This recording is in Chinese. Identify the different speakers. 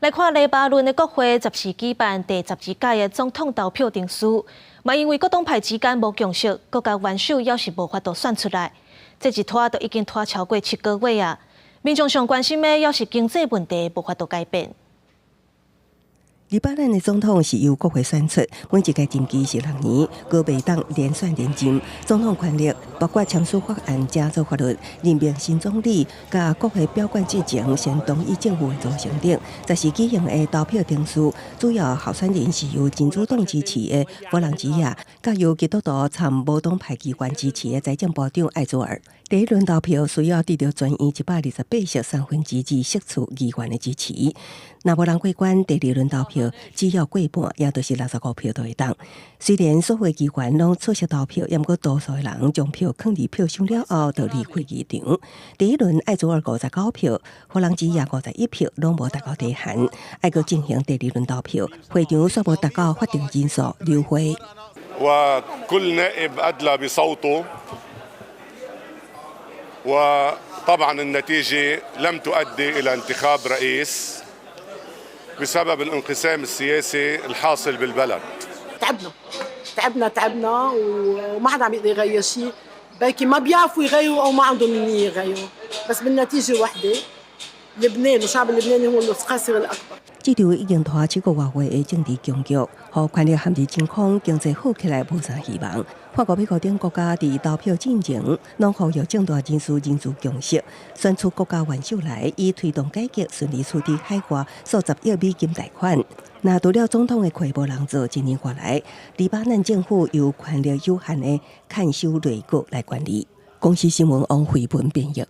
Speaker 1: 来看黎巴嫩的国会10时举办第12届的总统投票定数，嘛因为各党派之间无共识，国家元首也是无法度选出来。这一拖都已经拖超过7个月啊！民众上关心的也是经济问题无法度改变。
Speaker 2: 黎巴嫩的总统是由国会选出，每一届任期是6年，各派党连选连任。总统权力包括签署法案、加做法律、任命新总理，甲国会表决之前先同意政府的组成等。10时举行的投票定数，主要候选人是由真主党支持的弗朗吉亚，甲由基督徒参无党派机关支持的财政部长艾佐尔。第一轮投票需要得到全院128席2/3席次议员的支持。若无人过关，第二轮投票只要过半，也就是65票都会当。虽然所有议员拢出席投票，不过多数的人将票放入票箱了后，就离开议场。第一轮艾佐尔59票，弗朗吉亚51票，拢无达到底限，还阁进行第二轮投票。会场煞无达到法定人数，流会。
Speaker 3: وكل نائب أدلى بصوته وطبعا النتيجة لم تؤدي إلى انتخاب رئيس بسبب الانقسام السياسي الحاصل بالبلد.
Speaker 4: تعبنا وما حدا عم يقدر يغير شيء، بلكي ما بيعرفوا يغيروا او ما عندهم نية يغيروا، بس بالنتيجة وحدة لبنان والشعب اللبناني هو الخاسر الأكبر.
Speaker 2: 这场已经拖7个月的政治僵局，和权力限制真空，经济好起来无啥希望。法国、美国等国家伫投票进前，拢呼吁众大人士共识，选出国家元首来，以推动改革，顺利处理海外数10亿美金贷款。那除了总统的亏无人做，1年过来，黎巴嫩政府由权力有限的看守内阁来管理。公司新闻王慧文编译。